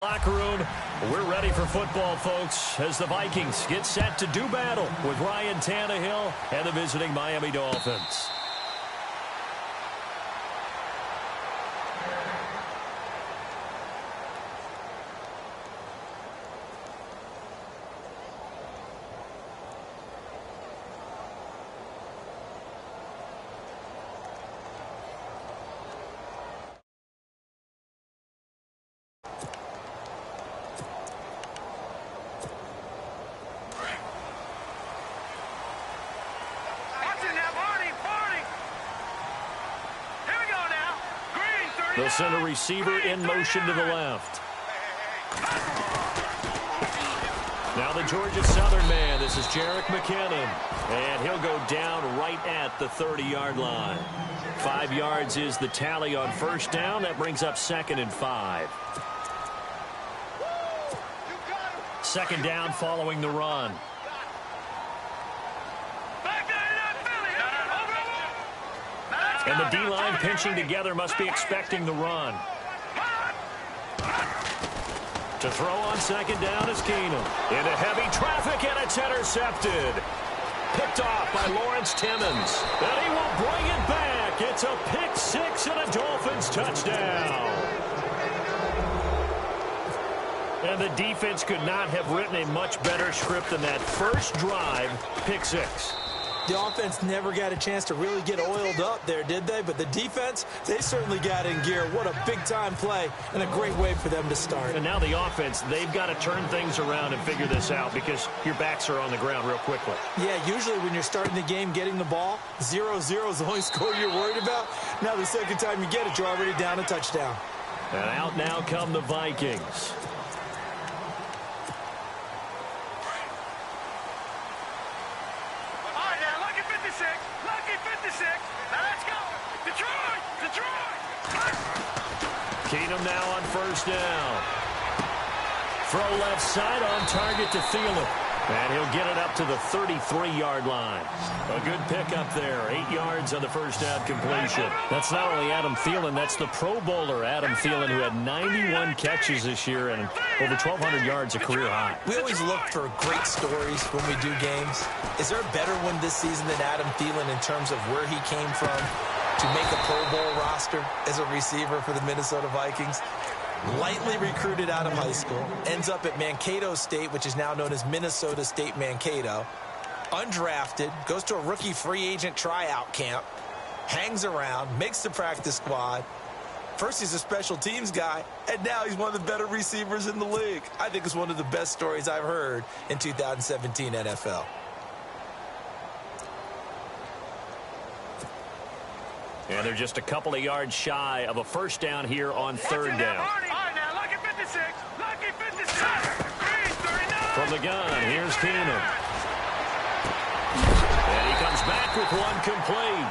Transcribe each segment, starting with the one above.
Locker room, we're ready for football, folks, as the Vikings get set to do battle with Ryan Tannehill and the visiting Miami Dolphins. They'll send a receiver in motion to the left. Now the Georgia Southern man. This is Jerick McKinnon. And he'll go down right at the 30-yard line. 5 yards is the tally on first down. That brings up 2nd and 5. Second down following the run. And the D-line pinching together must be expecting the run. To throw on second down is Keenum. Into heavy traffic, and it's intercepted. Picked off by Lawrence Timmons. And he will bring it back. It's a pick six and a Dolphins touchdown. And the defense could not have written a much better script than that first drive, pick six. The offense never got a chance to really get oiled up there, did they? But the defense, they certainly got in gear. What a big-time play and a great way for them to start. And now the offense, they've got to turn things around and figure this out because your backs are on the ground real quickly. Yeah, usually when you're starting the game getting the ball, 0-0 is the only score you're worried about. Now the second time you get it, you're already down a touchdown. And out now come the Vikings. Keenum now on first down. Throw left side on target to Thielen. And he'll get it up to the 33-yard line. A good pickup there. 8 yards on the first down completion. That's not only Adam Thielen, that's the Pro Bowler Adam Thielen, who had 91 catches this year and over 1,200 yards, a career high. We always look for great stories when we do games. Is there a better one this season than Adam Thielen in terms of where he came from to make a Pro Bowl roster as a receiver for the Minnesota Vikings? Lightly recruited out of high school, ends up at Mankato State, which is now known as Minnesota State Mankato. Undrafted, goes to a rookie free agent tryout camp, hangs around, makes the practice squad. First he's a special teams guy, and now he's one of the better receivers in the league. I think it's one of the best stories I've heard in 2017 NFL. And they're just a couple of yards shy of a first down here on third down. From the gun, here's Keenum. And he comes back with one complete.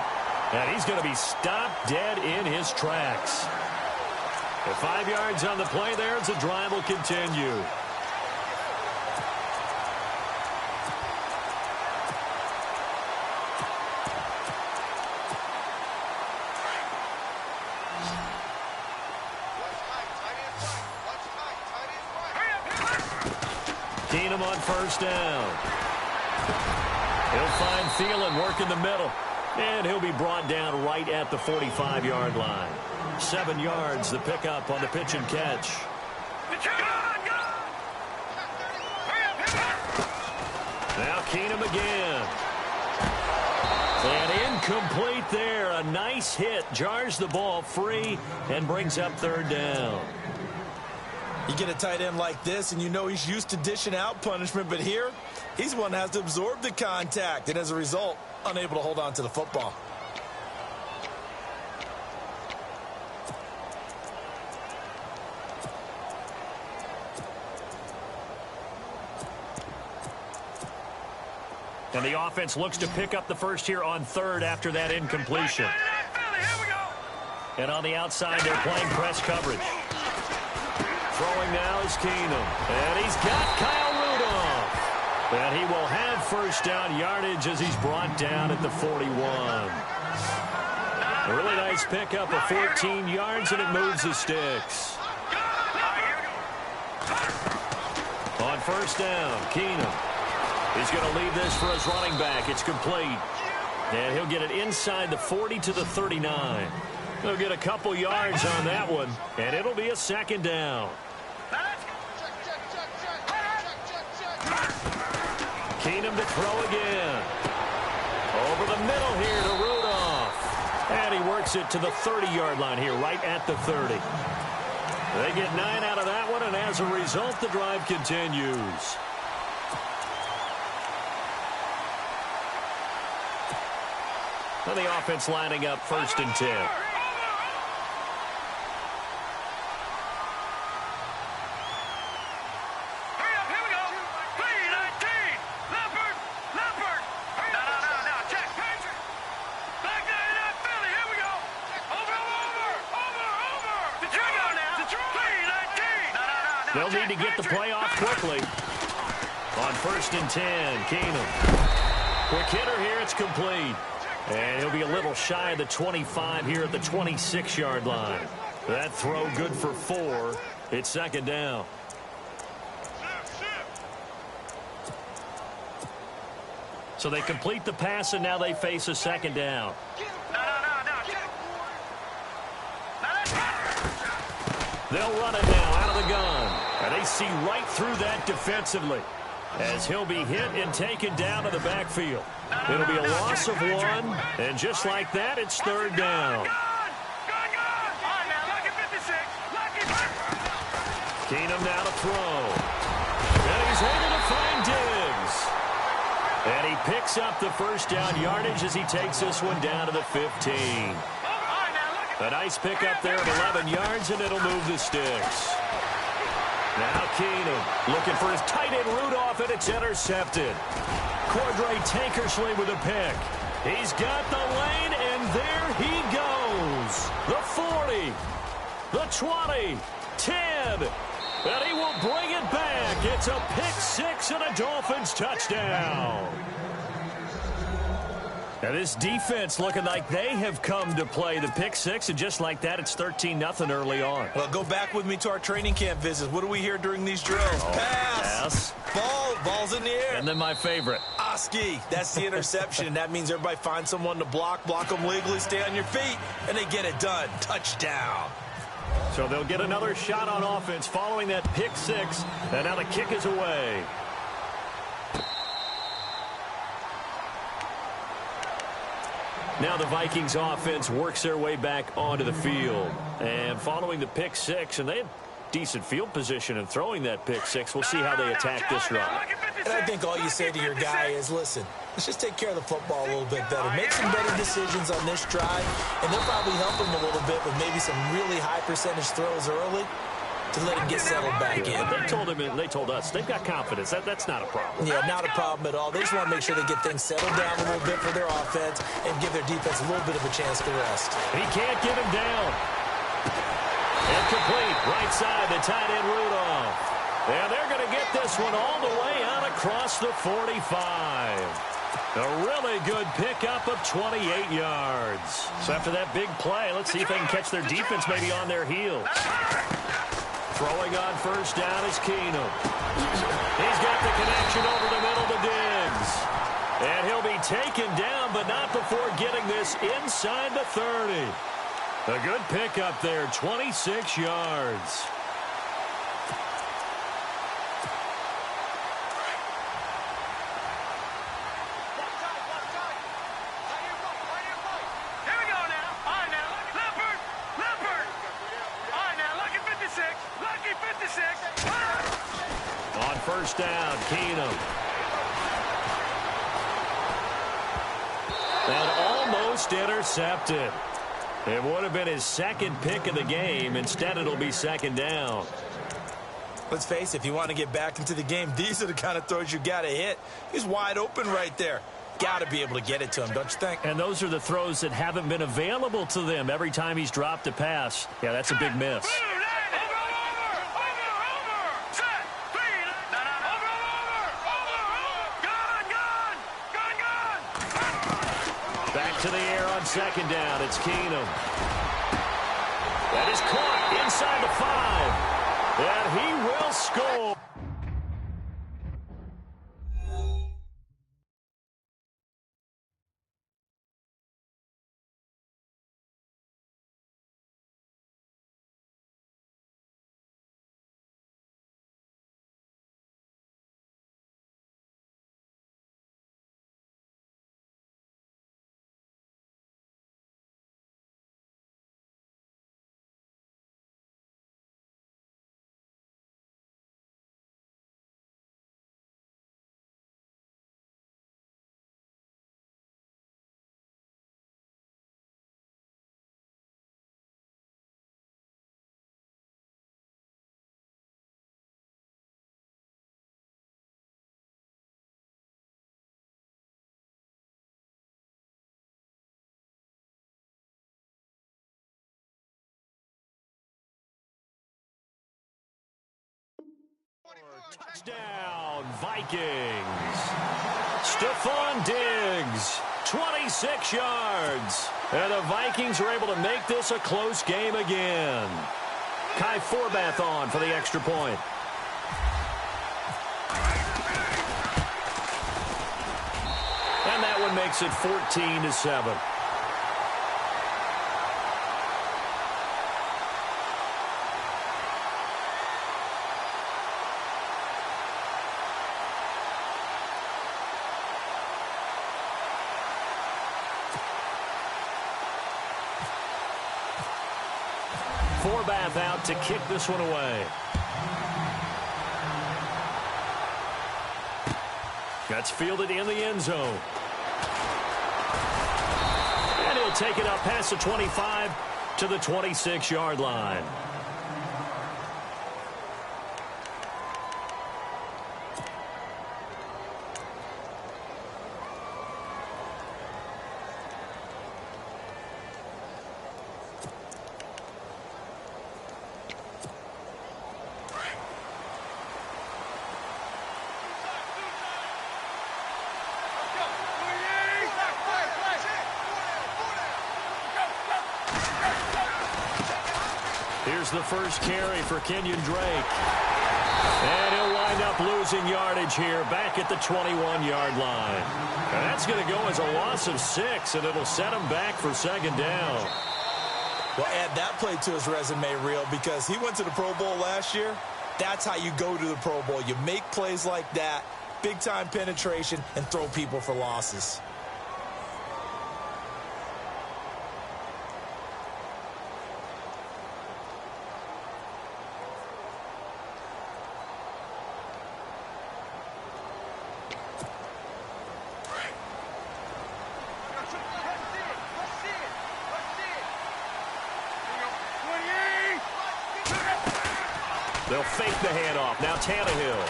And he's going to be stopped dead in his tracks. The 5 yards on the play there as the drive will continue. Keenum on first down. He'll find Thielen working the middle. And he'll be brought down right at the 45-yard line. 7 yards, the pickup on the pitch and catch. Now Keenum again. And incomplete there. A nice hit. Jars the ball free and brings up third down. You get a tight end like this, and you know he's used to dishing out punishment, but here, he's one that has to absorb the contact, and as a result, unable to hold on to the football. And the offense looks to pick up the first here on third after that incompletion. And on the outside, they're playing press coverage. Throwing now is Keenum. And he's got Kyle Rudolph. And he will have first down yardage as he's brought down at the 41. A really nice pickup of 14 yards, and it moves the sticks. first down. Keenum. He's going to leave this for his running back. It's complete. And he'll get it inside the 40 to the 39. He'll get a couple yards on that one, and it'll be a second down. Keenum to throw again. Over the middle here to Rudolph. And he works it to the 30-yard line here, right at the 30. They get 9 out of that one, and as a result, the drive continues. And the offense lining up 1st and 10. They'll need to get the play off quickly. On 1st and 10, Keenum. Quick hitter here, it's complete. And he'll be a little shy of the 25 here at the 26-yard line. That throw good for 4. It's second down. So they complete the pass, and now they face a second down. They'll run it now out of the gun. And they see right through that defensively as he'll be hit and taken down to the backfield. It'll be a loss of 1, and just like that, it's 3rd down. Keenum now to throw. And he's able to find Diggs. And he picks up the first down yardage as he takes this one down to the 15. A nice pickup there of 11 yards, and it'll move the sticks. Now Keenum looking for his tight end Rudolph, and it's intercepted. Cordray Tankersley with a pick. He's got the lane, and there he goes. The 40, the 20, 10, and he will bring it back. It's a pick 6 and a Dolphins touchdown. Now this defense looking like they have come to play the pick 6, and just like that, it's 13-0 early on. Well, go back with me to our training camp visits. What do we hear during these drills? Pass. Ball's in the air. And then my favorite. Oski. That's the interception. That means everybody finds someone to block them legally, stay on your feet, and they get it done. Touchdown. So they'll get another shot on offense following that pick 6, and now the kick is away. Now the Vikings offense works their way back onto the field. And following the pick 6, and they have decent field position in throwing that pick 6. We'll see how they attack this run. And I think all you say to your guy is, listen, let's just take care of the football a little bit better. Make some better decisions on this drive, and they'll probably help him a little bit with maybe some really high percentage throws early to let him get settled back in. They told us they've got confidence. That's not a problem. Yeah, not a problem at all. They just want to make sure they get things settled down a little bit for their offense and give their defense a little bit of a chance to rest. He can't get him down. And complete. Right side, the tight end Rudolph. And they're going to get this one all the way out across the 45. A really good pickup of 28 yards. So after that big play, let's see if they can catch their defense maybe on their heels. Throwing on first down is Keenum. He's got the connection over the middle to Diggs. And he'll be taken down, but not before getting this inside the 30. A good pickup there, 26 yards. On first down, Keenum. And almost intercepted. It would have been his second pick of the game. Instead, it'll be second down. Let's face it, if you want to get back into the game, these are the kind of throws you got to hit. He's wide open right there. Got to be able to get it to him, don't you think? And those are the throws that haven't been available to them every time he's dropped a pass. Yeah, that's a big miss. Back to the air on second down. It's Keenum. That is caught inside the 5. And he will score. Touchdown, Vikings. Stephon Diggs, 26 yards. And the Vikings are able to make this a close game again. Kai Forbath on for the extra point. And that one makes it 14-7. Forbath out to kick this one away. That's fielded in the end zone. And he'll take it up past the 25 to the 26-yard line. Here's the first carry for Kenyon Drake. And he'll wind up losing yardage here back at the 21-yard line. And that's going to go as a loss of 6, and it'll set him back for second down. Well, add that play to his resume reel because he went to the Pro Bowl last year. That's how you go to the Pro Bowl. You make plays like that, big-time penetration, and throw people for losses. They'll fake the handoff. Now Tannehill.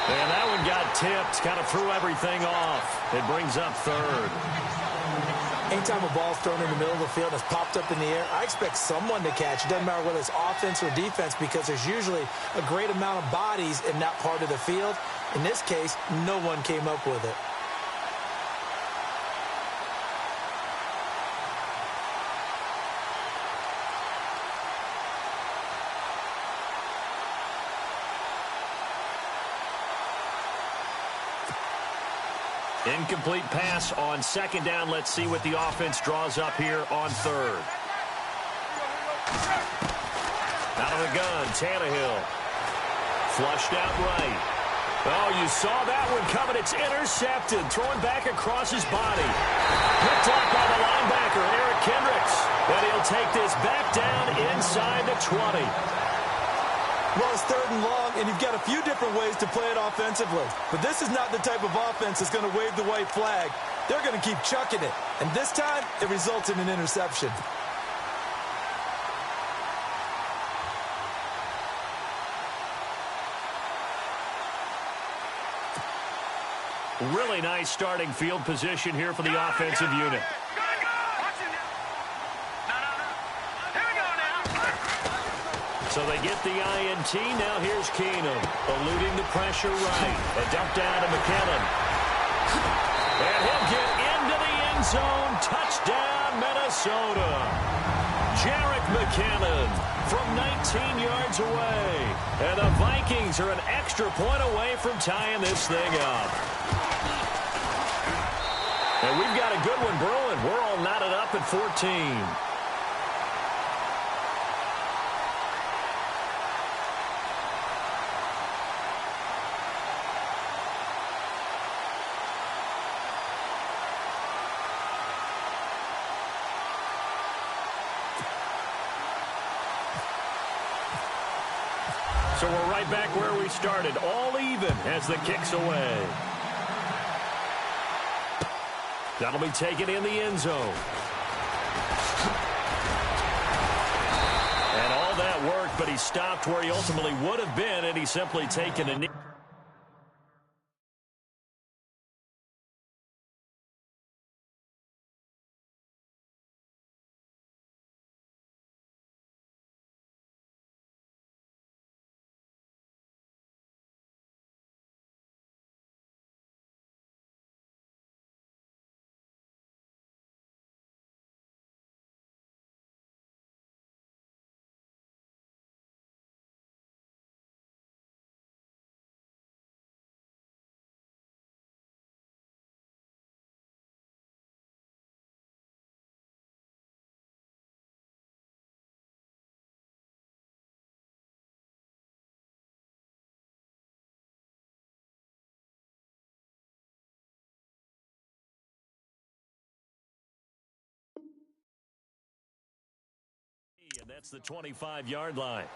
And that one got tipped. Kind of threw everything off. It brings up third. Anytime a ball's thrown in the middle of the field and it's popped up in the air, I expect someone to catch. It doesn't matter whether it's offense or defense because there's usually a great amount of bodies in that part of the field. In this case, no one came up with it. Incomplete pass on second down. Let's see what the offense draws up here on third. Out of the gun, Tannehill. Flushed out right. Oh, you saw that one coming. It's intercepted. Throwing back across his body. Picked up by the linebacker, Eric Kendricks. And he'll take this back down inside the 20. Well, it's third and long, and you've got a few different ways to play it offensively. But this is not the type of offense that's going to wave the white flag. They're going to keep chucking it. And this time, it results in an interception. Really nice starting field position here for the offensive unit. So they get the INT. Now here's Keenum, eluding the pressure right. A dump down to McKinnon. And he'll get into the end zone. Touchdown, Minnesota. Jerick McKinnon from 19 yards away. And the Vikings are an extra point away from tying this thing up. And we've got a good one brewing. We're all knotted up at 14. So we're right back where we started, all even as the kick's away. That'll be taken in the end zone. And all that worked, but he stopped where he ultimately would have been, and he's simply taken a knee. That's the 25-yard line.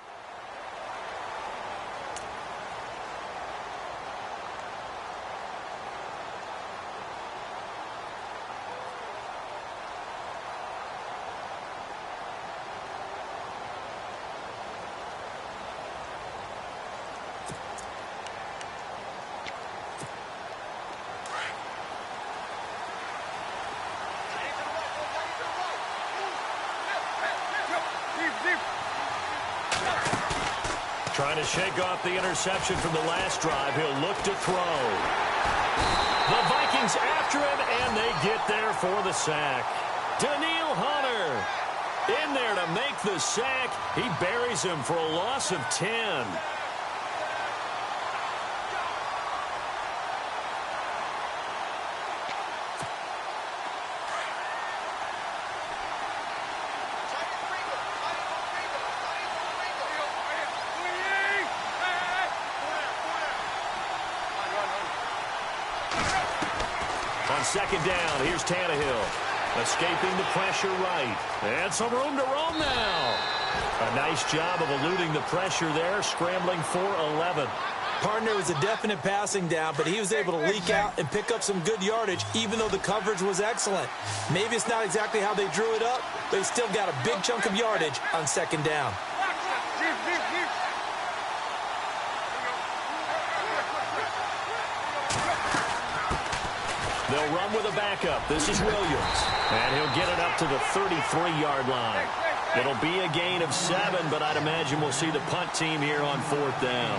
Trying to shake off the interception from the last drive. He'll look to throw. The Vikings after him, and they get there for the sack. Daniil Hunter in there to make the sack. He buries him for a loss of 10. Second down, here's Tannehill. Escaping the pressure right. And some room to roam now. A nice job of eluding the pressure there, scrambling for 11. Partner was a definite passing down, but he was able to leak out and pick up some good yardage, even though the coverage was excellent. Maybe it's not exactly how they drew it up, but he still got a big chunk of yardage on second down. They'll run with a backup. This is Williams. And he'll get it up to the 33-yard line. It'll be a gain of 7, but I'd imagine we'll see the punt team here on 4th down.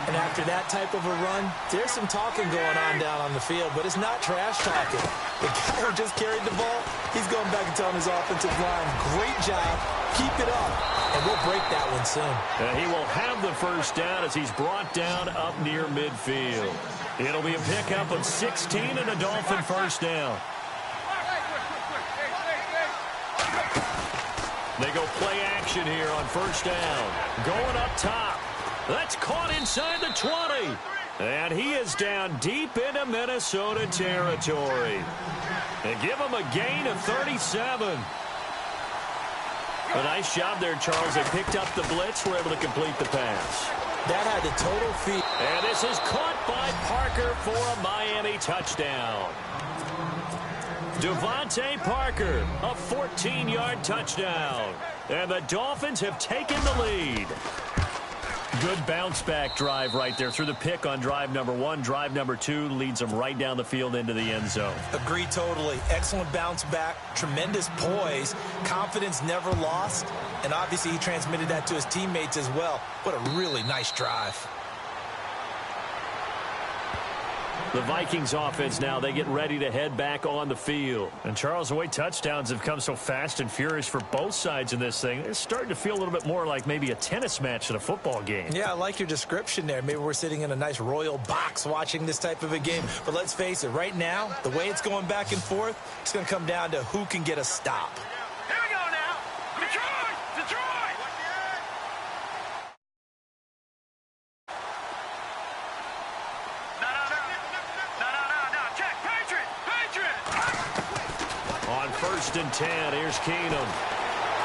And after that type of a run, there's some talking going on down on the field, but it's not trash talking. The guy who just carried the ball, he's going back and telling his offensive line, great job, keep it up, and we'll break that one soon. He will have the first down as he's brought down up near midfield. It'll be a pickup of 16 and a Dolphin first down. They go play action here on first down. Going up top. That's caught inside the 20. And he is down deep into Minnesota territory. They give him a gain of 37. A nice job there, Charles. They picked up the blitz, were able to complete the pass. That had the total feed. And this is caught by Parker for a Miami touchdown. Devontae Parker, a 14-yard touchdown. And the Dolphins have taken the lead. Good bounce-back drive right there through the pick on drive number 1. Drive number 2 leads them right down the field into the end zone. Agree totally. Excellent bounce back, tremendous poise, confidence never lost, and obviously he transmitted that to his teammates as well. What a really nice drive. The Vikings offense now, they get ready to head back on the field. And Charles, the way touchdowns have come so fast and furious for both sides in this thing, it's starting to feel a little bit more like maybe a tennis match than a football game. Yeah, I like your description there. Maybe we're sitting in a nice royal box watching this type of a game. But let's face it, right now, the way it's going back and forth, it's going to come down to who can get a stop. Here we go now. Detroit! Detroit! First and 10, here's Keenum.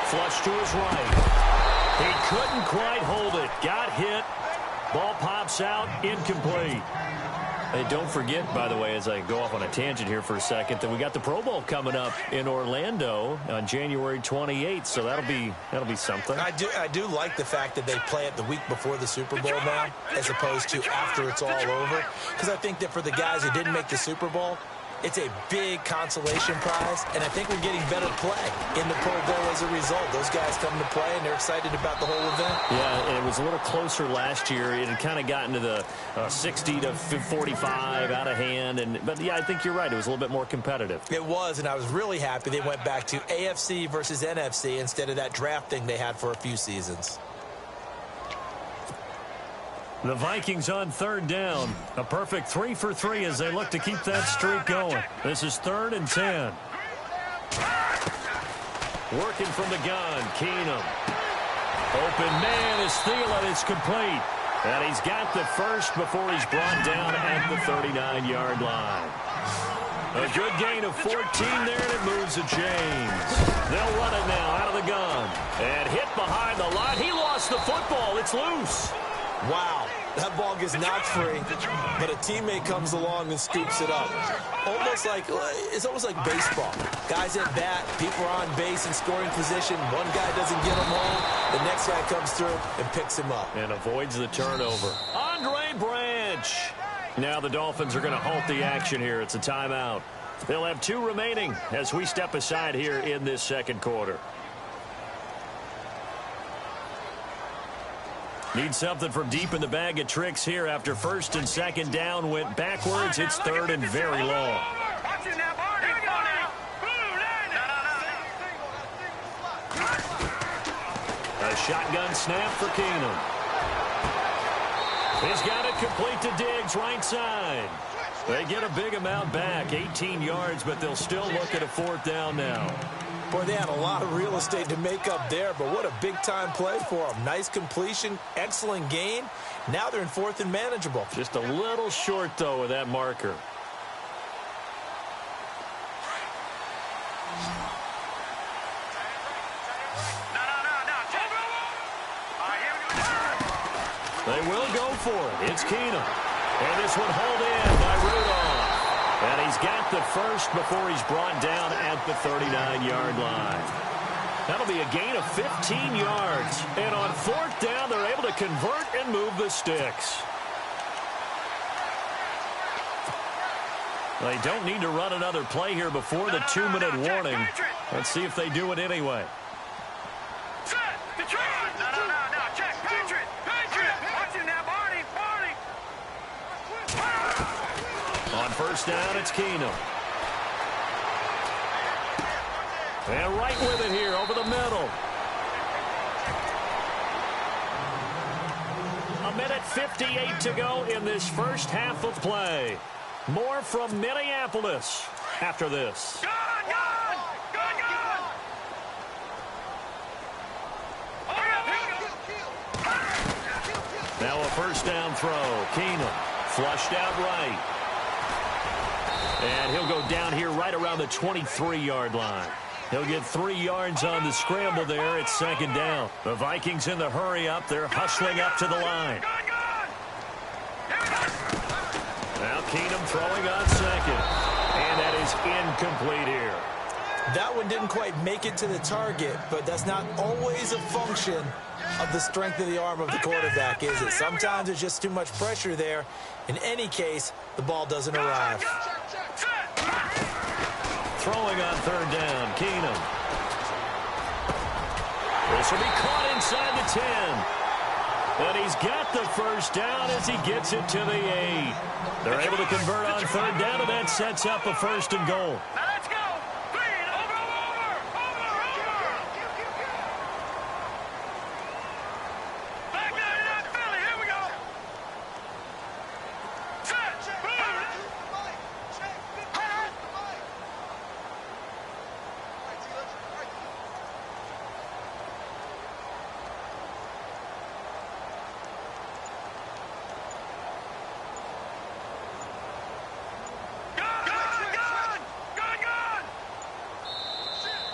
Flush to his right. He couldn't quite hold it. Got hit. Ball pops out, incomplete. Hey, don't forget, by the way, as I go off on a tangent here for a second, that we got the Pro Bowl coming up in Orlando on January 28th, so that'll be something. I do like the fact that they play it the week before the Super Bowl now, as opposed to after it's all over, because I think that for the guys who didn't make the Super Bowl, it's a big consolation prize, and I think we're getting better play in the Pro Bowl as a result. Those guys come to play, and they're excited about the whole event. Yeah, and it was a little closer last year. It had kind of gotten to the 60 to 45 out of hand. But, yeah, I think you're right. It was a little bit more competitive. It was, and I was really happy they went back to AFC versus NFC instead of that draft thing they had for a few seasons. The Vikings on third down. A perfect 3 for 3 as they look to keep that streak going. This is 3rd and 10. Working from the gun, Keenum. Open man is Thielen. It's complete. And he's got the first before he's brought down at the 39-yard line. A good gain of 14 there, and it moves the chains. They'll run it now out of the gun. And hit behind the line. He lost the football. It's loose. Wow, that ball gets knocked free, but a teammate comes along and scoops it up. It's almost like baseball. Guys at bat, people are on base in scoring position. One guy doesn't get him home. The next guy comes through and picks him up. And avoids the turnover. Andre Branch. Now the Dolphins are going to halt the action here. It's a timeout. They'll have 2 remaining as we step aside here in this second quarter. Need something from deep in the bag of tricks here after first and second down went backwards. It's third and very long. A shotgun snap for Keenum. He's got it complete to Diggs, right side. They get a big amount back, 18 yards, but they'll still look at a 4th down now. Boy, they had a lot of real estate to make up there, but what a big-time play for them. Nice completion, excellent gain. Now they're in 4th and manageable. Just a little short, though, with that marker. They will go for it. It's Keenum. And this one hauled in by Rudolph. And he's got the first before he's brought down at the 39-yard line. That'll be a gain of 15 yards. And on 4th down, they're able to convert and move the sticks. They don't need to run another play here before the 2-minute warning. Let's see if they do it anyway. On first down, it's Keenum. And right with it here over the middle. 1:58 to go in this first half of play. More from Minneapolis after this. Now a first down throw. Keenum flushed out right. And he'll go down here right around the 23-yard line. He'll get 3 yards on the scramble there. It's second down. The Vikings in the hurry up. They're hustling up to the line. Now Keenum throwing on second. And that is incomplete here. That one didn't quite make it to the target, but that's not always a function of the strength of the arm of the quarterback, is it? Sometimes there's just too much pressure there. In any case, the ball doesn't arrive. Throwing on third down, Keenum. This will be caught inside the 10. And he's got the first down as he gets it to the 8. They're able to convert on third down, and that sets up a 1st and goal.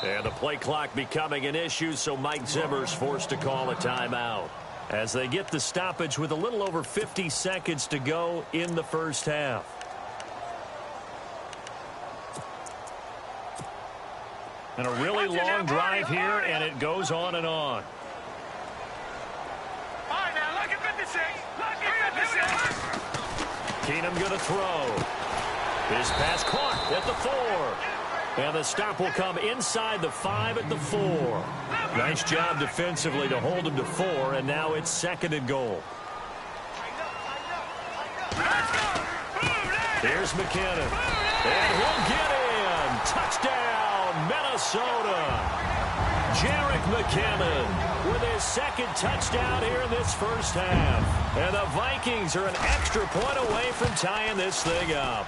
And the play clock becoming an issue, so Mike Zimmer's forced to call a timeout as they get the stoppage with a little over 50 seconds to go in the first half. And a really long drive here, and it goes on and on. Keenum going to throw. His pass caught at the 4. And the stop will come inside the 5 at the 4. Nice job defensively to hold him to 4, and now it's 2nd and goal. Here's McKinnon. And he'll get in. Touchdown, Minnesota. Jerick McKinnon with his 2nd touchdown here in this first half. And the Vikings are an extra point away from tying this thing up.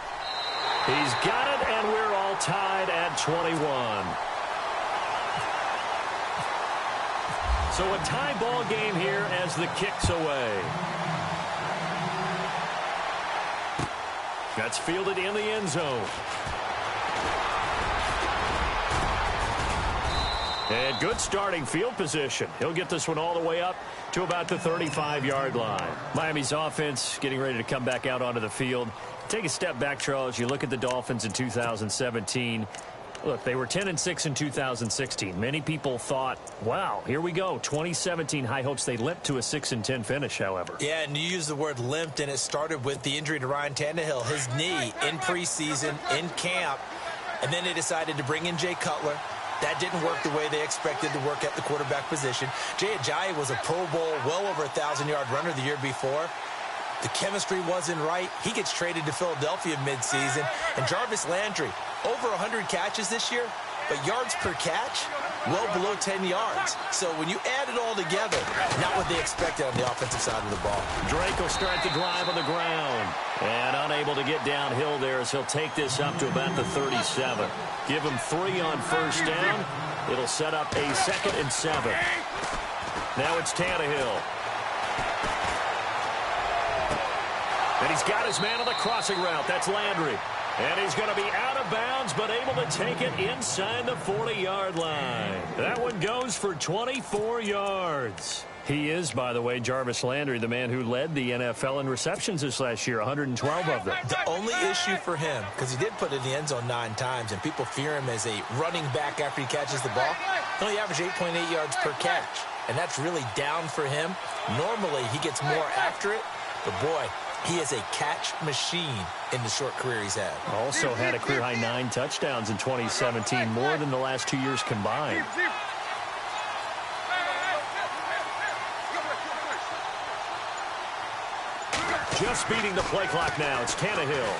He's got it, and we're all tied at 21. So a tie ball game here as the kick's away. That's fielded in the end zone. And good starting field position. He'll get this one all the way up to about the 35-yard line. Miami's offense getting ready to come back out onto the field. Take a step back, Charles. You look at the Dolphins in 2017. Look, they were 10-6 in 2016. Many people thought, wow, here we go. 2017 high hopes. They limped to a 6-10 finish, however. Yeah, and you use the word limped, and it started with the injury to Ryan Tannehill. His knee in preseason, in camp, and then they decided to bring in Jay Cutler. That didn't work the way they expected to work at the quarterback position. Jay Ajayi was a Pro Bowl, well over 1,000-yard runner the year before. The chemistry wasn't right. He gets traded to Philadelphia midseason. And Jarvis Landry, over 100 catches this year, but yards per catch, well below 10 yards. So when you add it all together, not what they expected on the offensive side of the ball. Drake will start the drive on the ground. And unable to get downhill there as he'll take this up to about the 37. Give him 3 on first down. It'll set up a 2nd and 7. Now it's Tannehill. And he's got his man on the crossing route. That's Landry. And he's going to be out of bounds, but able to take it inside the 40-yard line. That one goes for 24 yards. He is, by the way, Jarvis Landry, the man who led the NFL in receptions this last year, 112 of them. The only issue for him, because he did put it in the end zone 9 times, and people fear him as a running back after he catches the ball, he only averaged 8.8 yards per catch, and that's really down for him. Normally, he gets more after it, but boy, he is a catch machine in the short career he's had. Also had a career-high 9 touchdowns in 2017, more than the last 2 years combined. Just beating the play clock now. It's Tannehill.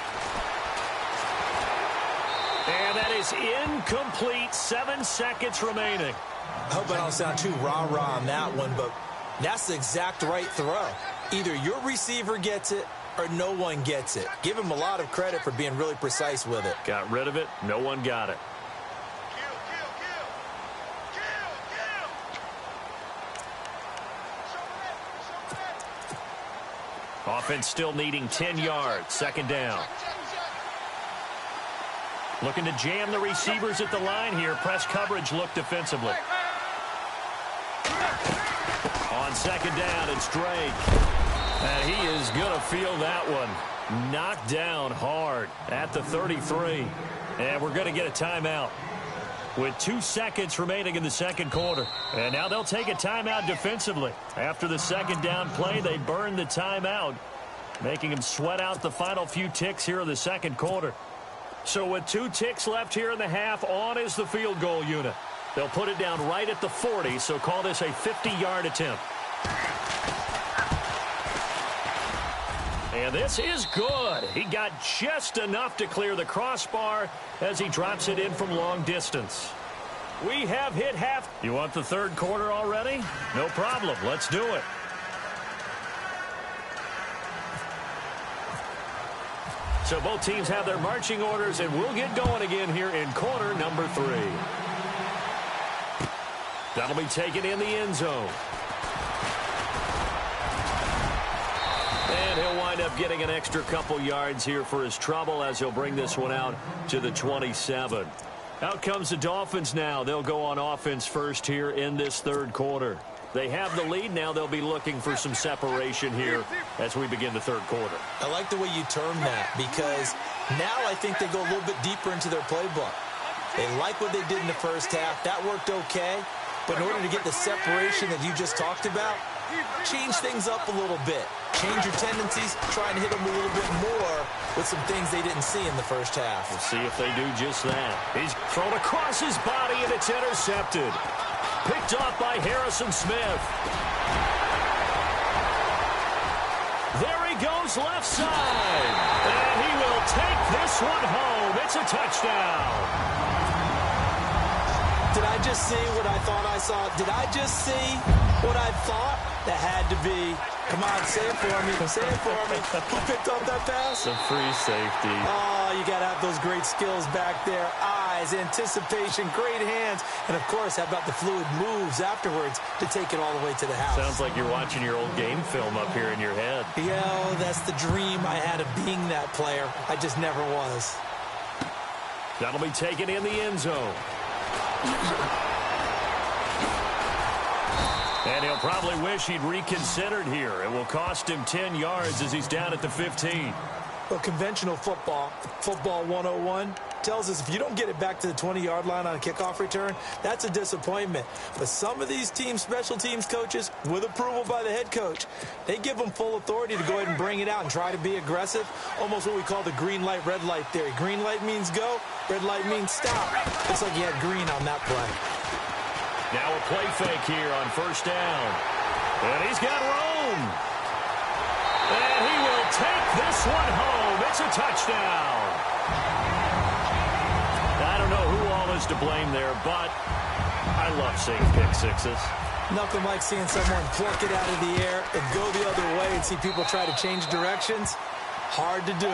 And that is incomplete. 7 seconds remaining. I hope I don't sound too rah-rah on that one, but that's the exact right throw. Either your receiver gets it or no one gets it. Give him a lot of credit for being really precise with it. Got rid of it. No one got it. Offense still needing 10 yards. 2nd down. Looking to jam the receivers at the line here. Press coverage look defensively. On 2nd down, it's Drake. And he is going to feel that one. Knocked down hard at the 33. And we're going to get a timeout with 2 seconds remaining in the 2nd quarter. And now they'll take a timeout defensively. After the 2nd down play, they burn the timeout, making them sweat out the final few ticks here in the 2nd quarter. So with 2 ticks left here in the half, on is the field goal unit. They'll put it down right at the 40, so call this a 50-yard attempt. And this is good. He got just enough to clear the crossbar as he drops it in from long distance. We have hit half. You want the 3rd quarter already? No problem. Let's do it. So both teams have their marching orders, and we'll get going again here in quarter number 3. That'll be taken in the end zone. And he'll wind up getting an extra couple yards here for his trouble as he'll bring this one out to the 27. Out comes the Dolphins now. They'll go on offense first here in this 3rd quarter. They have the lead. Now they'll be looking for some separation here as we begin the 3rd quarter. I like the way you term that, because now I think they go a little bit deeper into their playbook. They like what they did in the first half. That worked okay. But in order to get the separation that you just talked about, change things up a little bit. Change your tendencies, try and hit them a little bit more with some things they didn't see in the first half. We'll see if they do just that. He's thrown across his body, and it's intercepted. Picked off by Harrison Smith. There he goes left side. And he will take this one home. It's a touchdown. Did I just see what I thought I saw? Did I just see what I thought? That had to be. Come on, say it for me. Say it for me. Who picked up that pass? The free safety. Oh, you got to have those great skills back there. Eyes, anticipation, great hands. And, of course, how about the fluid moves afterwards to take it all the way to the house? Sounds like you're watching your old game film up here in your head. Yeah, that's the dream I had of being that player. I just never was. That'll be taken in the end zone. And he'll probably wish he'd reconsidered here. It will cost him 10 yards as he's down at the 15. Well, conventional football 101, tells us if you don't get it back to the 20-yard line on a kickoff return, that's a disappointment. But some of these special teams coaches, with approval by the head coach, they give them full authority to go ahead and bring it out and try to be aggressive. Almost what we call the green light, red light theory. Green light means go, red light means stop. Looks like he had green on that play. Now a play fake here on first down. And he's got room. And he will take this one home. It's a touchdown. I don't know who all is to blame there, but I love seeing pick sixes. Nothing like seeing someone pluck it out of the air and go the other way and see people try to change directions. Hard to do.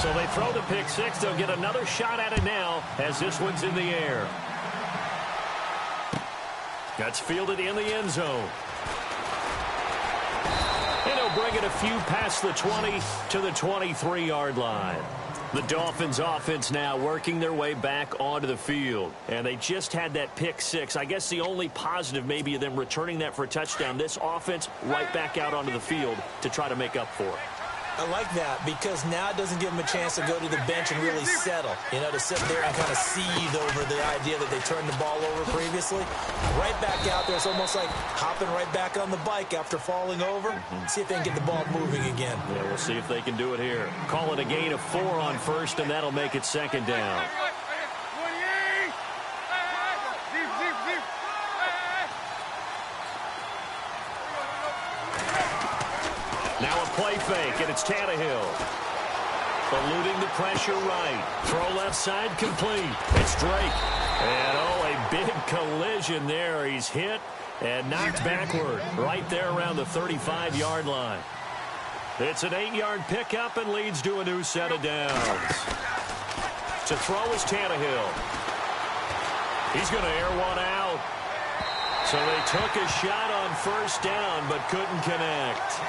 So they throw the pick six. They'll get another shot at it now as this one's in the air. That's fielded in the end zone. And he'll bring it a few past the 20 to the 23-yard line. The Dolphins offense now working their way back onto the field. And they just had that pick six. I guess the only positive maybe of them returning that for a touchdown. This offense right back out onto the field to try to make up for it. I like that because now it doesn't give them a chance to go to the bench and really settle. You know, to sit there and kind of seethe over the idea that they turned the ball over previously. Right back out there. It's almost like hopping right back on the bike after falling over. See if they can get the ball moving again. Yeah, we'll see if they can do it here. Call it a gain of 4 on first, and that'll make it second down. Now a play fake, and it's Tannehill. Eluding the pressure right. Throw left side complete. It's Drake. And, oh, a big collision there. He's hit and knocked backward right there around the 35-yard line. It's an 8-yard pickup and leads to a new set of downs. To throw is Tannehill. He's going to air one out. So they took a shot on first down but couldn't connect.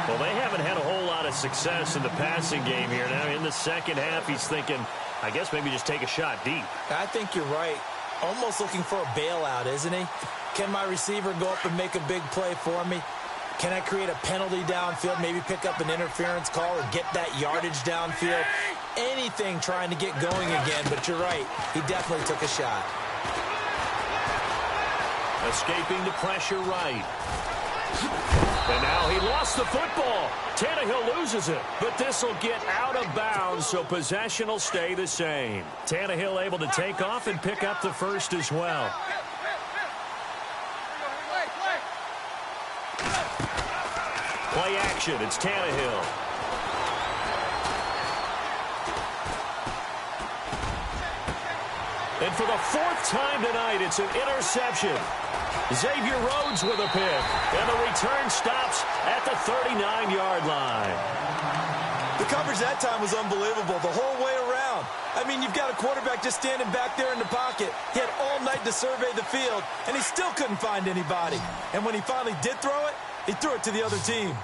Well, they haven't had a whole lot of success in the passing game here. Now, in the second half, he's thinking, I guess maybe just take a shot deep. I think you're right. Almost looking for a bailout, isn't he? Can my receiver go up and make a big play for me? Can I create a penalty downfield, maybe pick up an interference call or get that yardage downfield? Anything trying to get going again, but you're right. He definitely took a shot. Escaping the pressure right. And now he lost the football. Tannehill loses it, but this will get out of bounds, so possession will stay the same. Tannehill able to take off and pick up the first as well. Play action, it's Tannehill. And for the 4th time tonight, it's an interception. Xavier Rhodes with a pick, and the return stops at the 39-yard line. The coverage that time was unbelievable the whole way around. I mean, you've got a quarterback just standing back there in the pocket. He had all night to survey the field, and he still couldn't find anybody. And when he finally did throw it, he threw it to the other team.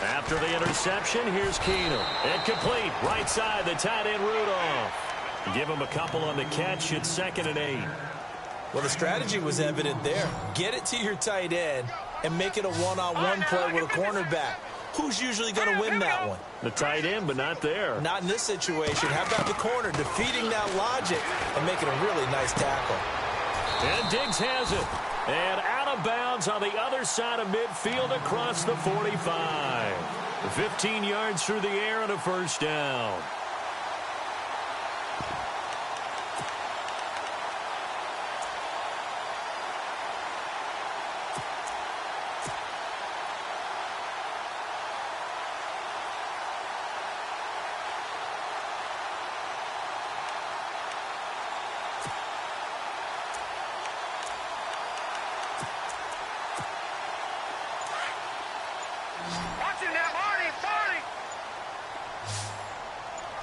After the interception, here's Keenum. And complete, right side, the tight end Rudolph. Give him a couple on the catch. It's 2nd and 8. Well, the strategy was evident there. Get it to your tight end and make it a one-on-one play with a cornerback. Who's usually going to win that one? The tight end, but not there. Not in this situation. How about the corner defeating that logic and making a really nice tackle? And Diggs has it. And out of bounds on the other side of midfield across the 45. 15 yards through the air and a first down.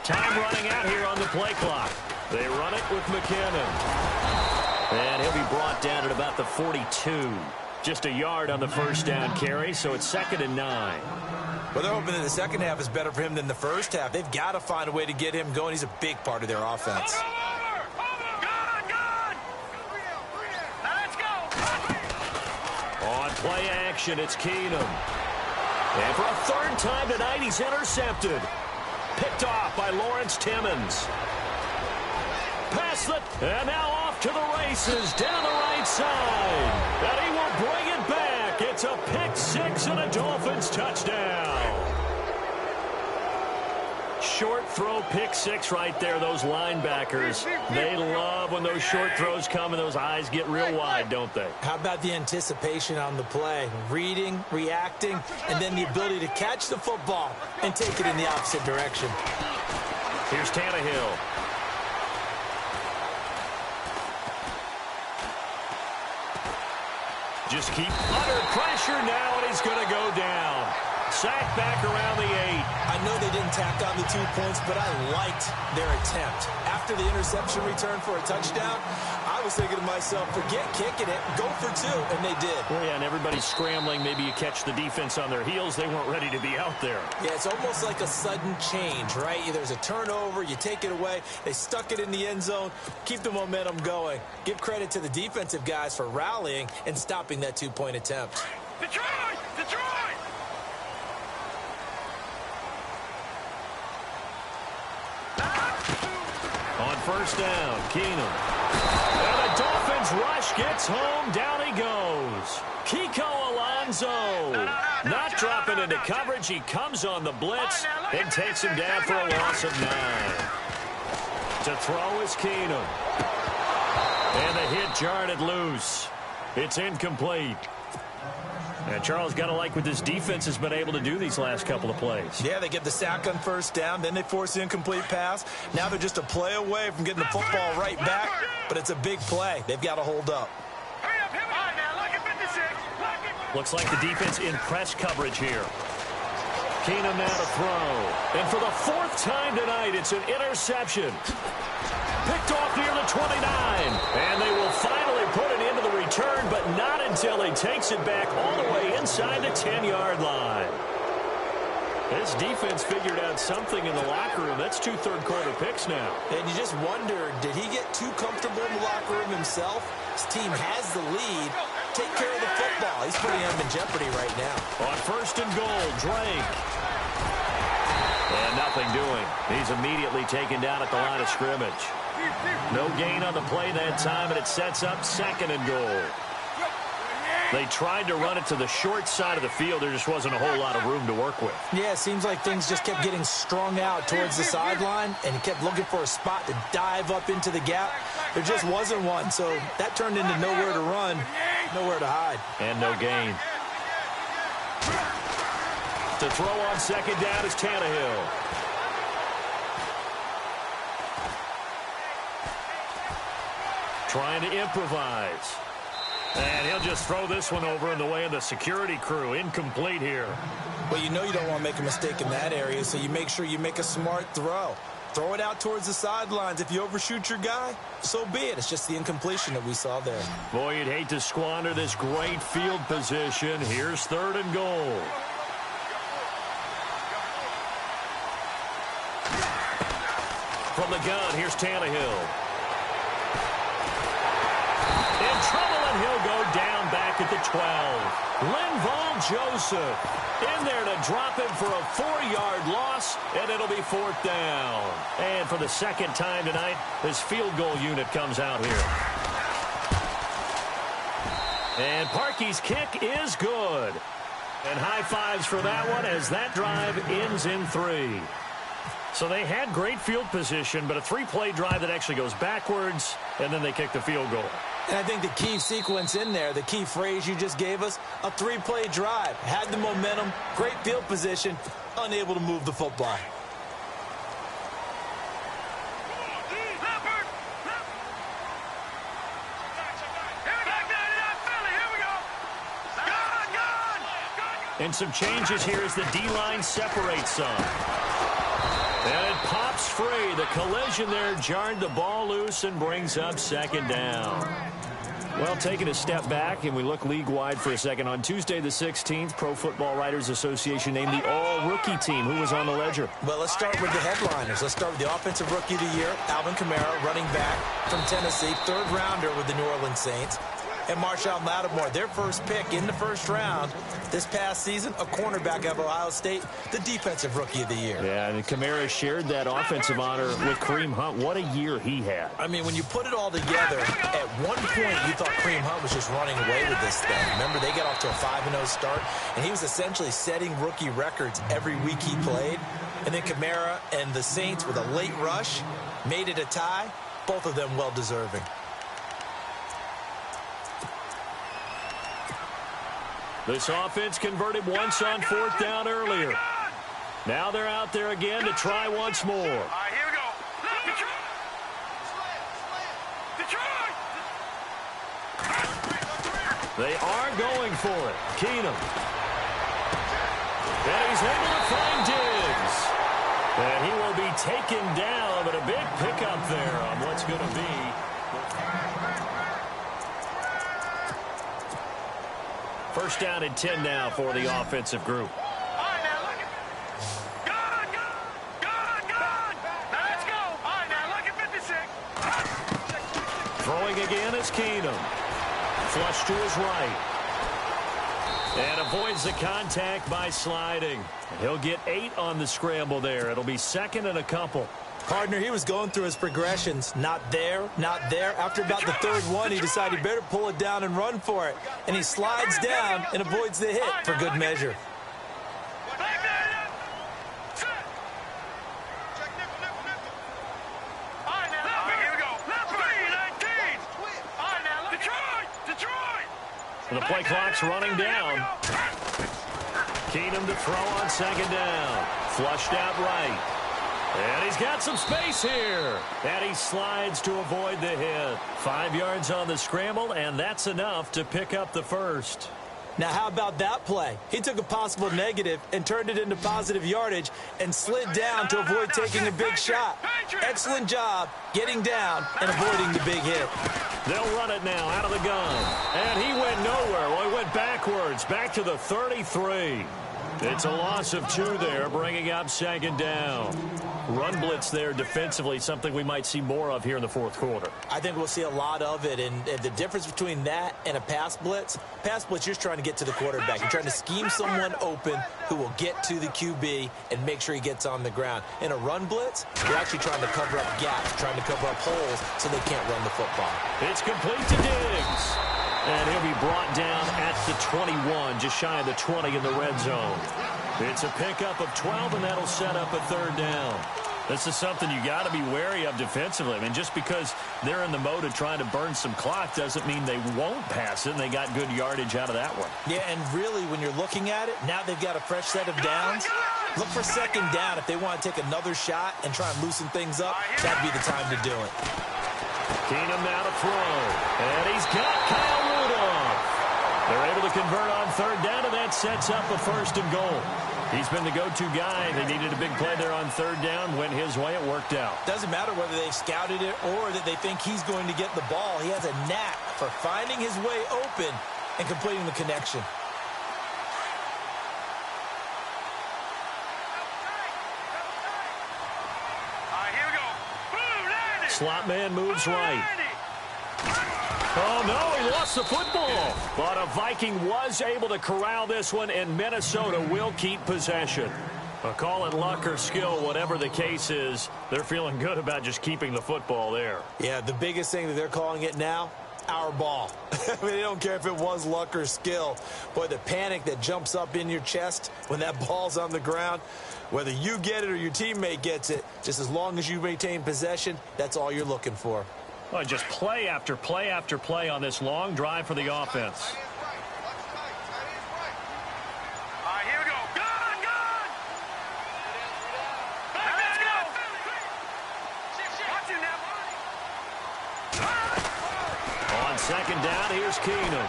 Time running out here on the play clock. They run it with McKinnon. And he'll be brought down at about the 42. Just a yard on the first down carry, so it's 2nd and 9. Well, they're hoping that the second half is better for him than the first half. They've got to find a way to get him going. He's a big part of their offense. On play action, it's Keenum. And for a third time tonight, he's intercepted. Picked off by Lawrence Timmons. Pass it, and now off to the races down the right side. And he will bring it back. It's a pick six and a Dolphins touchdown. Short throw pick six right there. Those linebackers, they love when those short throws come and those eyes get real wide, don't they? How about the anticipation on the play? Reading, reacting, and then the ability to catch the football and take it in the opposite direction. Here's Tannehill. Just keep under pressure now, and he's going to go down. Sack back around the 8. I know they didn't tack on the 2 points, but I liked their attempt. After the interception return for a touchdown, I was thinking to myself, forget kicking it, go for 2, and they did. Well, yeah, and everybody's scrambling. Maybe you catch the defense on their heels. They weren't ready to be out there. Yeah, it's almost like a sudden change, right? There's a turnover, you take it away, they stuck it in the end zone, keep the momentum going. Give credit to the defensive guys for rallying and stopping that 2-point attempt. Detroit! Detroit! On first down, Keenum. And the Dolphins rush gets home. Down he goes. Kiko Alonso. Not dropping into coverage. He comes on the blitz and takes him down for a loss of 9. To throw is Keenum. And the hit jarred it loose. It's incomplete. And Charles, got to like what this defense has been able to do these last couple of plays. Yeah, they get the sack on first down, then they force the incomplete pass. Now they're just a play away from getting the football right back, but it's a big play. They've got to hold up. Hurry up, hurry up. Now, look at 56. Looks like the defense in press coverage here. Keenum now to throw. And for the 4th time tonight, it's an interception. Picked off near the 29. And they will finally put it into the return, but not until he takes it back all the way inside the 10-yard line. This defense figured out something in the locker room. That's 2 third-quarter picks now. And you just wonder, did he get too comfortable in the locker room himself? His team has the lead. Take care of the football. He's putting them in jeopardy right now. On first and goal, Drake. And nothing doing. He's immediately taken down at the line of scrimmage. No gain on the play that time, and it sets up 2nd and goal. They tried to run it to the short side of the field. There just wasn't a whole lot of room to work with. Yeah, it seems like things just kept getting strung out towards the sideline, and he kept looking for a spot to dive up into the gap. There just wasn't one, so that turned into nowhere to run, nowhere to hide. And no gain. To throw on 2nd down is Tannehill. Trying to improvise. And he'll just throw this one over in the way of the security crew. Incomplete here. Well, you know you don't want to make a mistake in that area, so you make sure you make a smart throw. Throw it out towards the sidelines. If you overshoot your guy, so be it. It's just the incompletion that we saw there. Boy, you'd hate to squander this great field position. Here's 3rd and goal. From the gun, here's Tannehill. In trouble, and he'll go down back at the 12. Linval Joseph in there to drop him for a 4-yard loss, and it'll be 4th down. And for the 2nd time tonight, his field goal unit comes out here. And Parkey's kick is good. And high fives for that one as that drive ends in 3. So they had great field position, but a 3-play drive that actually goes backwards, and then they kick the field goal. And I think the key sequence in there, the key phrase you just gave us, a 3-play drive. Had the momentum, great field position, unable to move the football. And some changes here as the D-line separates some. And it pops free. The collision there jarred the ball loose and brings up 2nd down. Well, taking a step back, and we look league-wide for a second. On Tuesday the 16th, Pro Football Writers Association named the all-rookie team. Who was on the ledger? Well, let's start with the headliners. Let's start with the Offensive Rookie of the Year, Alvin Kamara, running back from Tennessee, 3rd rounder with the New Orleans Saints. And Marshawn Lattimore, their first pick in the first round this past season, a cornerback of Ohio State, the defensive rookie of the year. Yeah, and Kamara shared that offensive honor with Kareem Hunt. What a year he had. I mean, when you put it all together, at one point you thought Kareem Hunt was just running away with this thing. Remember, they got off to a 5-0 start, and he was essentially setting rookie records every week he played. And then Kamara and the Saints with a late rush made it a tie. Both of them well-deserving. This offense converted once on 4th down earlier. Now they're out there again to try once more. All right, here we go. Detroit! They are going for it. Keenum. And he's able to find Diggs. And he will be taken down, but a big pickup there on what's going to be. First down and 10 now for the offensive group. All right, now look at... Good. Now let's go. All right, now look at 56. Throwing again is Keenum. Flush to his right. And avoids the contact by sliding. He'll get 8 on the scramble there. It'll be 2nd and a couple. Partner, he was going through his progressions. Not there, not there. After about the 3rd one, he decided he better pull it down and run for it. And he slides down and avoids the hit for good measure. The play clock's running down. Keenum to throw on 2nd down. Flushed out right. And he's got some space here. And he slides to avoid the hit. 5 yards on the scramble, and that's enough to pick up the first. Now, how about that play? He took a possible negative and turned it into positive yardage and slid down to avoid taking a big shot. Excellent job getting down and avoiding the big hit. They'll run it now out of the gun. And he went nowhere. Well, he went backwards, back to the 33. It's a loss of 2 there, bringing up 2nd down. Run blitz there defensively, something we might see more of here in the 4th quarter. I think we'll see a lot of it, and the difference between that and a pass blitz, you're just trying to get to the quarterback. You're trying to scheme someone open who will get to the QB and make sure he gets on the ground. In a run blitz, you're actually trying to cover up gaps, trying to cover up holes so they can't run the football. It's complete to Diggs. And he'll be brought down at the 21, just shy of the 20 in the red zone. It's a pickup of 12, and that'll set up a 3rd down. This is something you got to be wary of defensively. I mean, just because they're in the mode of trying to burn some clock doesn't mean they won't pass it, and they got good yardage out of that one. Yeah, and really, when you're looking at it, now they've got a fresh set of downs. Look for 2nd down if they want to take another shot and try and loosen things up. That'd be the time to do it. Keenum now to throw. And he's got Kyle Rudolph. They're able to convert on 3rd down, and that sets up a 1st and goal. He's been the go-to guy. They needed a big play there on 3rd down. Went his way. It worked out. Doesn't matter whether they've scouted it or that they think he's going to get the ball. He has a knack for finding his way open and completing the connection. Slot man moves right. Oh, no, he lost the football. But a Viking was able to corral this one, and Minnesota will keep possession. Call it luck or skill, whatever the case is, they're feeling good about just keeping the football there. Yeah, the biggest thing that they're calling it now, our ball. I mean, they don't care if it was luck or skill. Boy, the panic that jumps up in your chest when that ball's on the ground, whether you get it or your teammate gets it, just as long as you maintain possession, that's all you're looking for. Well, just play after play after play on this long drive for the offense. All right, here we go. Good, good. Now let's go. Watch it now. On 2nd down, here's Keenum.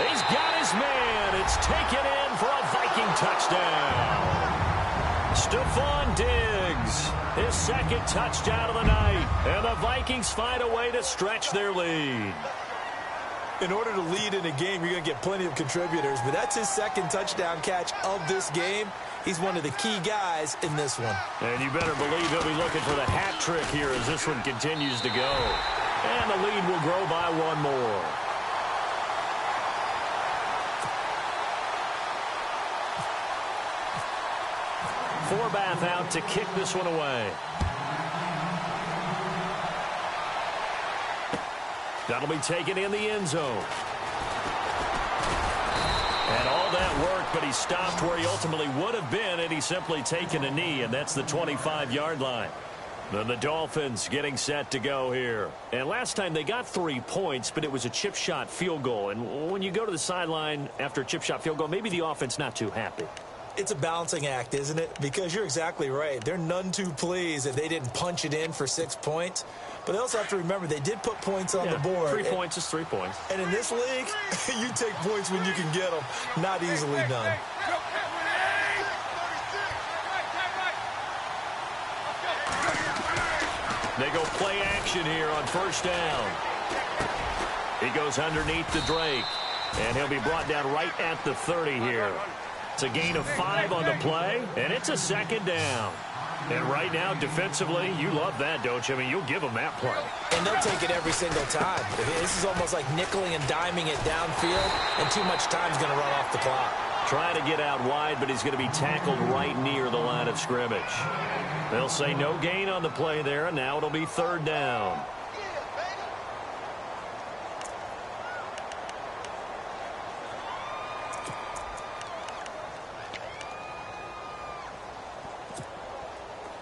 He's got his man. It's taken in for a Viking touchdown. Stephon Diggs, his 2nd touchdown of the night. And the Vikings find a way to stretch their lead. In order to lead in a game, you're going to get plenty of contributors, but that's his 2nd touchdown catch of this game. He's one of the key guys in this one. And you better believe he'll be looking for the hat trick here as this one continues to go. And the lead will grow by 1 more. Forbath out to kick this one away. That'll be taken in the end zone. And all that work, but he stopped where he ultimately would have been, and he's simply taken a knee, and that's the 25-yard line. Then the Dolphins getting set to go here. And last time they got 3 points, but it was a chip shot field goal. And when you go to the sideline after a chip shot field goal, maybe the offense not too happy. It's a balancing act, isn't it? Because you're exactly right. They're none too pleased that they didn't punch it in for 6 points. But they also have to remember they did put points on the board. 3 points is 3 points. And in this league, you take points when you can get them. Not easily done. They go play action here on first down. He goes underneath to Drake. And he'll be brought down right at the 30 here. It's a gain of 5 on the play, and it's a second down. And right now, defensively, you love that, don't you? I mean, you'll give them that play. And they'll take it every single time. This is almost like nickeling and diming it downfield, and too much time's going to run off the clock. Trying to get out wide, but he's going to be tackled right near the line of scrimmage. They'll say no gain on the play there, and now it'll be third down.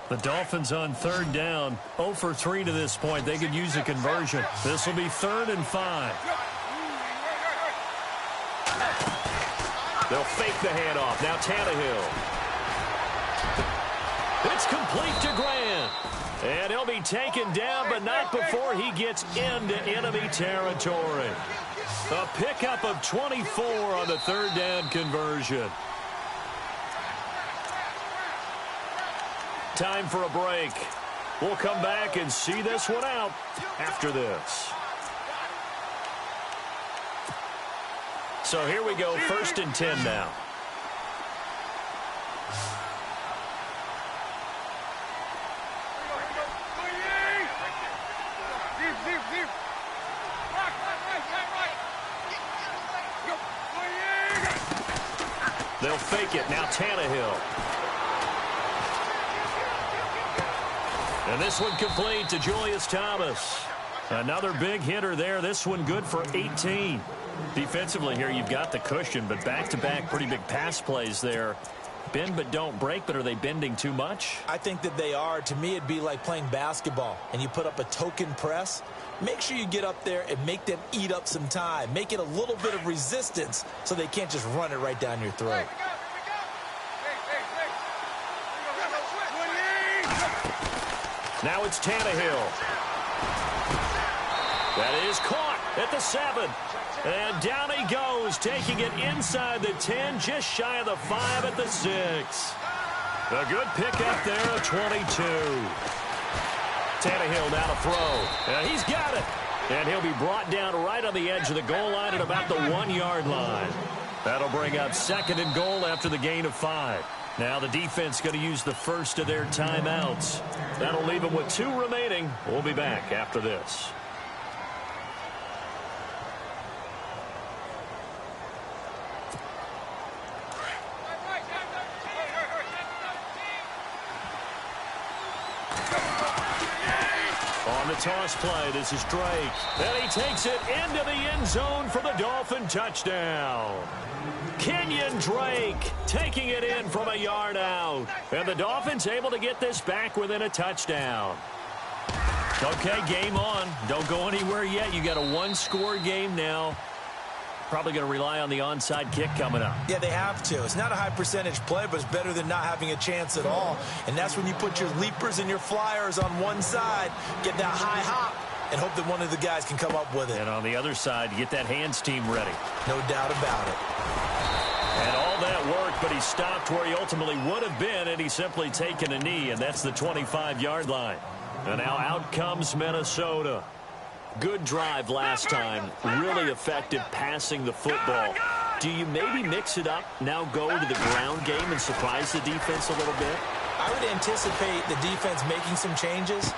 The Dolphins on third down, 0 for 3 to this point. They could use a conversion. This will be 3rd and 5. They'll fake the handoff. Now Tannehill. It's complete to Grant. And he'll be taken down, but not before he gets into enemy territory. A pickup of 24 on the third down conversion. Time for a break. We'll come back and see this one out after this. So here we go, 1st and 10 now. They'll fake it. Now Tannehill. And this one complete to Julius Thomas. Another big hitter there. This one good for 18. Defensively here, you've got the cushion, but back-to-back pretty big pass plays there. Bend but don't break, but are they bending too much? I think that they are. To me, it'd be like playing basketball, and you put up a token press. Make sure you get up there and make them eat up some time. Make it a little bit of resistance so they can't just run it right down your throat. Now it's Tannehill. That is caught at the 7. And down he goes, taking it inside the 10, just shy of the 5 at the 6. A good pickup there at 22. Tannehill now to throw. And he's got it. And he'll be brought down right on the edge of the goal line at about the 1-yard line. That'll bring up 2nd and goal after the gain of 5. Now the defense going to use the first of their timeouts. That'll leave them with 2 remaining. We'll be back after this. On the toss play, this is Drake. And he takes it into the end zone for the Dolphin touchdown. Kenyon Drake taking it in from a yard out. And the Dolphins able to get this back within a touchdown. Okay, game on. Don't go anywhere yet. You got a 1-score game now. Probably going to rely on the onside kick coming up. Yeah, they have to. It's not a high percentage play, but it's better than not having a chance at all. And that's when you put your leapers and your flyers on one side, get that high hop, and hope that one of the guys can come up with it. And on the other side, get that hands team ready. No doubt about it. And all that work, but he stopped where he ultimately would have been, and he's simply taken a knee, and that's the 25-yard line. And now out comes Minnesota. Good drive last time. Really effective passing the football. Do you maybe mix it up, now go to the ground game and surprise the defense a little bit? I would anticipate the defense making some changes,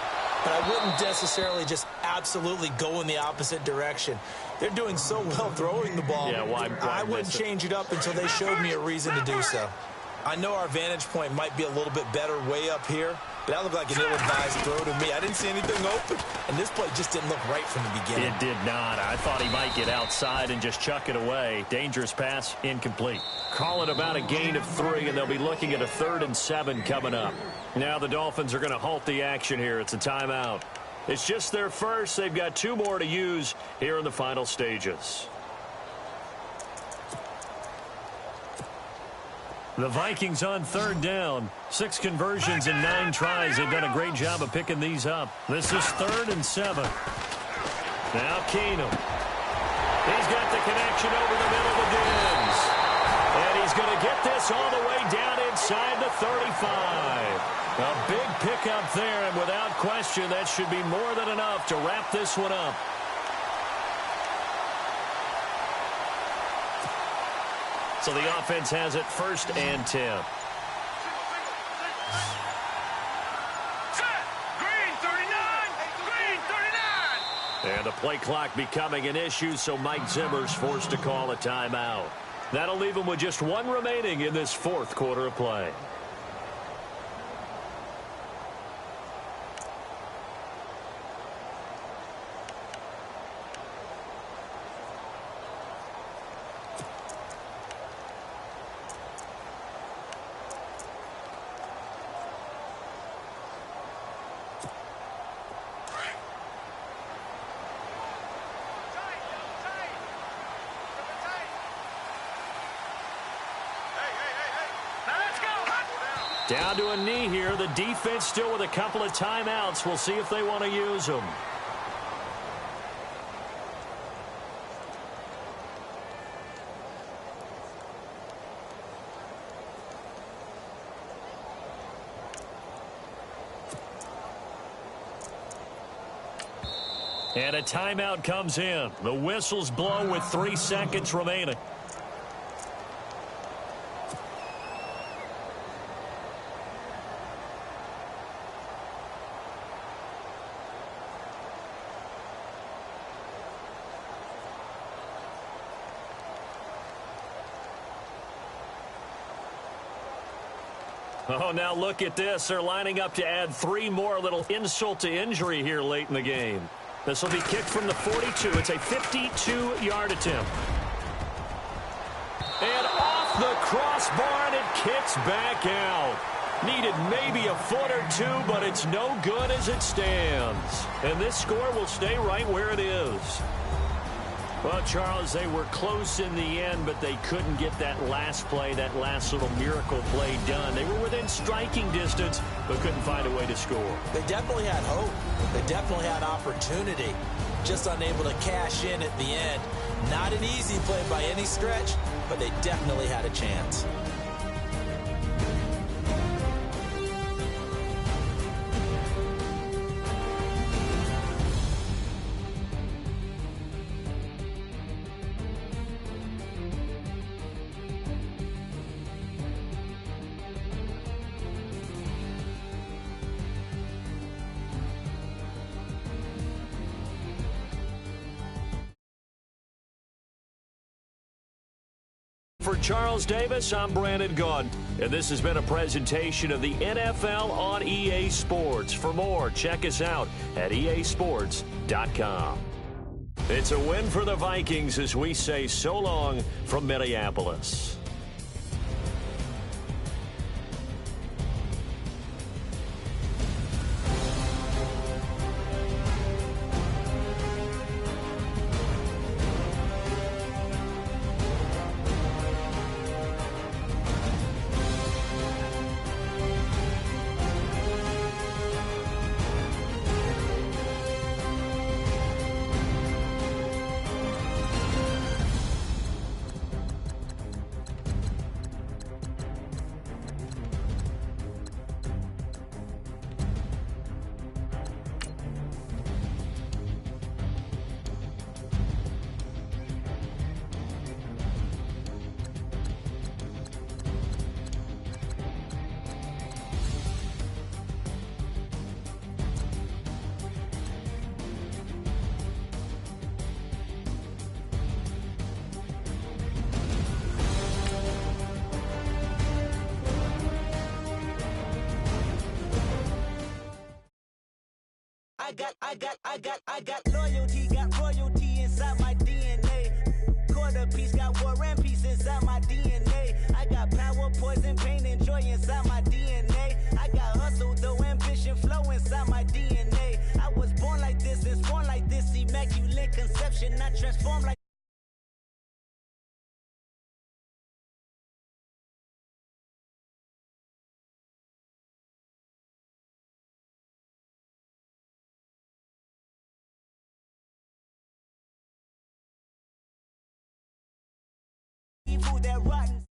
but I wouldn't necessarily just absolutely go in the opposite direction. They're doing so well throwing the ball. Yeah, why I wouldn't change it up until they showed me a reason to do so. I know our vantage point might be a little bit better way up here, but that looked like an ill-advised throw to me. I didn't see anything open, and this play just didn't look right from the beginning. It did not. I thought he might get outside and just chuck it away. Dangerous pass, incomplete. Call it about a gain of 3, and they'll be looking at a 3rd and 7 coming up. Now the Dolphins are going to halt the action here. It's a timeout. It's just their first. They've got 2 more to use here in the final stages. The Vikings on 3rd down. 6 conversions and 9 tries. They've done a great job of picking these up. This is 3rd and 7. Now Keenum. He's got the connection over the middle of Diggs. And he's going to get this all the way down inside the 35. A big pickup there, and without question, that should be more than enough to wrap this one up. So the offense has it 1st and 10. Set. Green 39. Green 39. And the play clock becoming an issue, so Mike Zimmer's forced to call a timeout. That'll leave him with just 1 remaining in this 4th quarter of play. Down to a knee here. The defense still with a couple of timeouts. We'll see if they want to use them. And a timeout comes in. The whistle's blown with 3 seconds remaining. Oh, now look at this. They're lining up to add 3 more. A little insult to injury here late in the game. This will be kicked from the 42. It's a 52-yard attempt. And off the crossbar, and it kicks back out. Needed maybe a foot or 2, but it's no good as it stands. And this score will stay right where it is. Well, Charles, they were close in the end, but they couldn't get that last play, that last little miracle play done. They were within striking distance, but couldn't find a way to score. They definitely had hope. They definitely had opportunity. Just unable to cash in at the end. Not an easy play by any stretch, but they definitely had a chance. For Charles Davis, I'm Brandon Gaudin, and this has been a presentation of the NFL on EA Sports. For more, check us out at easports.com. It's a win for the Vikings as we say so long from Minneapolis. got loyalty, got royalty inside my DNA. Quarter piece, got war and peace inside my DNA. I got power, poison, pain, and joy inside my DNA. I got hustle, though, ambition, flow inside my DNA. I was born like this and born like this, immaculate conception, not transformed like evil that rotten.